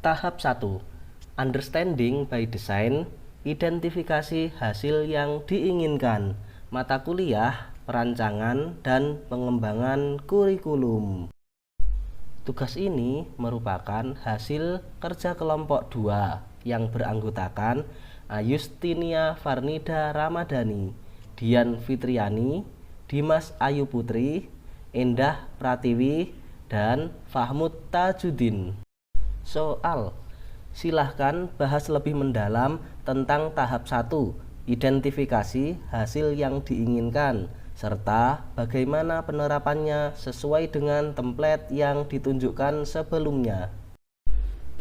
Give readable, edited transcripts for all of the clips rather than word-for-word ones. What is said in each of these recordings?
Tahap 1. Understanding by Design. Identifikasi hasil yang diinginkan. Mata kuliah, perancangan, dan pengembangan kurikulum. Tugas ini merupakan hasil kerja kelompok 2 yang beranggotakan Ayustinia Farnida Ramadhani, Dian Fitriani, Dimas Ayu Putri, Endah Pratiwi, dan Fahmud Tajuddin. Soal, silahkan bahas lebih mendalam tentang tahap 1, identifikasi hasil yang diinginkan, serta bagaimana penerapannya sesuai dengan template yang ditunjukkan sebelumnya.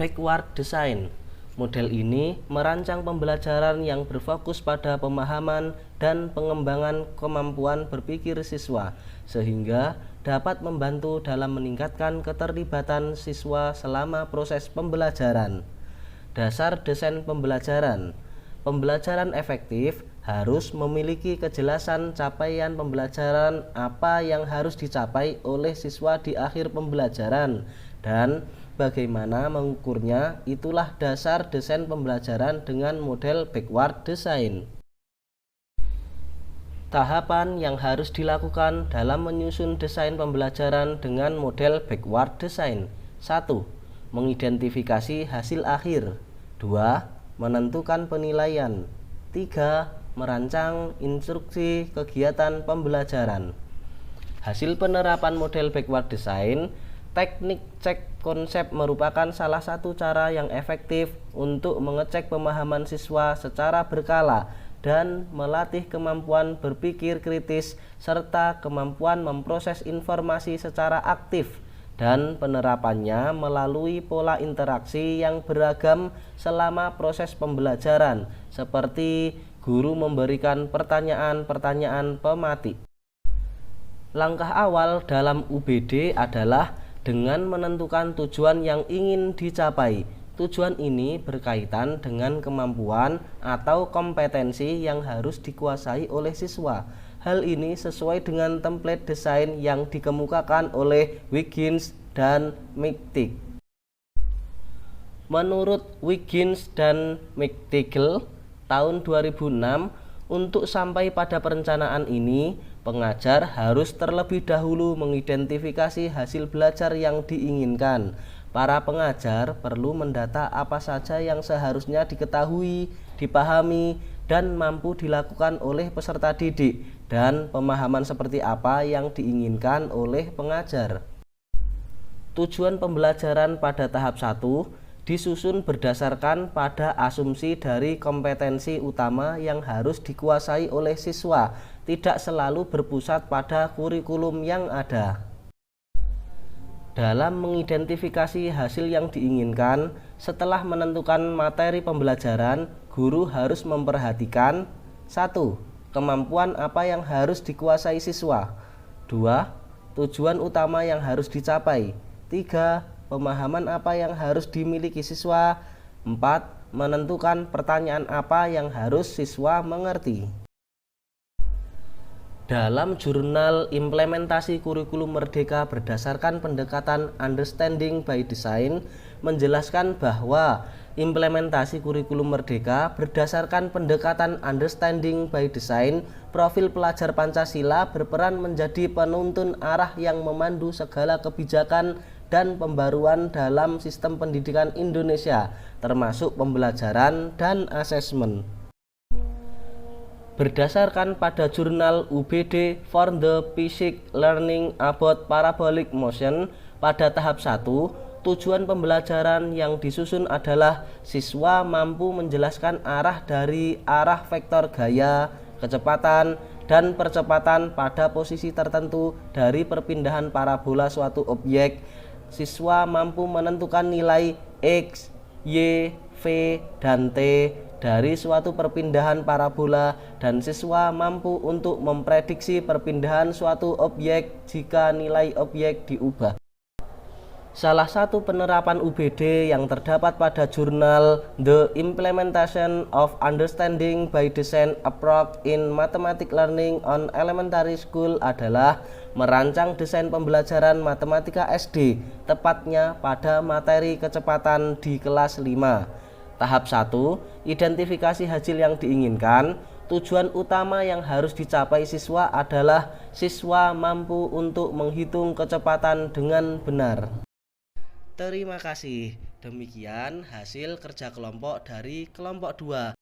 Backward Design. Model ini merancang pembelajaran yang berfokus pada pemahaman dan pengembangan kemampuan berpikir siswa, sehingga dapat membantu dalam meningkatkan keterlibatan siswa selama proses pembelajaran. Dasar desain pembelajaran. Pembelajaran efektif harus memiliki kejelasan capaian pembelajaran, apa yang harus dicapai oleh siswa di akhir pembelajaran, dan bagaimana mengukurnya. Itulah dasar desain pembelajaran dengan model backward design. Tahapan yang harus dilakukan dalam menyusun desain pembelajaran dengan model backward design. 1. Mengidentifikasi hasil akhir. 2. Menentukan penilaian. 3. Merancang instruksi kegiatan pembelajaran. Hasil penerapan model backward design. Teknik cek konsep merupakan salah satu cara yang efektif untuk mengecek pemahaman siswa secara berkala dan melatih kemampuan berpikir kritis serta kemampuan memproses informasi secara aktif, dan penerapannya melalui pola interaksi yang beragam selama proses pembelajaran, seperti guru memberikan pertanyaan-pertanyaan pematik. Langkah awal dalam UBD adalah dengan menentukan tujuan yang ingin dicapai. Tujuan ini berkaitan dengan kemampuan atau kompetensi yang harus dikuasai oleh siswa. Hal ini sesuai dengan template desain yang dikemukakan oleh Wiggins dan McTeague. Menurut Wiggins dan McTeague tahun 2006, untuk sampai pada perencanaan ini, pengajar harus terlebih dahulu mengidentifikasi hasil belajar yang diinginkan. Para pengajar perlu mendata apa saja yang seharusnya diketahui, dipahami, dan mampu dilakukan oleh peserta didik, dan pemahaman seperti apa yang diinginkan oleh pengajar. Tujuan pembelajaran pada tahap 1 disusun berdasarkan pada asumsi dari kompetensi utama yang harus dikuasai oleh siswa, tidak selalu berpusat pada kurikulum yang ada. Dalam mengidentifikasi hasil yang diinginkan, setelah menentukan materi pembelajaran, guru harus memperhatikan 1. Kemampuan apa yang harus dikuasai siswa. 2. Tujuan utama yang harus dicapai. 3. Pemahaman apa yang harus dimiliki siswa. 4. Menentukan pertanyaan apa yang harus siswa mengerti. Dalam jurnal implementasi kurikulum merdeka berdasarkan pendekatan Understanding by Design menjelaskan bahwa implementasi kurikulum merdeka berdasarkan pendekatan Understanding by Design, profil pelajar Pancasila berperan menjadi penuntun arah yang memandu segala kebijakan dan pembaruan dalam sistem pendidikan Indonesia, termasuk pembelajaran dan asesmen. Berdasarkan pada jurnal UBD for the Basic Learning about Parabolic Motion, pada tahap 1, tujuan pembelajaran yang disusun adalah siswa mampu menjelaskan arah dari arah vektor gaya, kecepatan, dan percepatan pada posisi tertentu dari perpindahan parabola suatu objek. Siswa mampu menentukan nilai X, Y, V, dan T dari suatu perpindahan parabola, dan siswa mampu untuk memprediksi perpindahan suatu objek jika nilai objek diubah. Salah satu penerapan UBD yang terdapat pada jurnal The Implementation of Understanding by Design Approach in Mathematics Learning on Elementary School adalah merancang desain pembelajaran matematika SD, tepatnya pada materi kecepatan di kelas 5. Tahap 1, identifikasi hasil yang diinginkan. Tujuan utama yang harus dicapai siswa adalah siswa mampu untuk menghitung kecepatan dengan benar. Terima kasih. Demikian hasil kerja kelompok dari kelompok 2.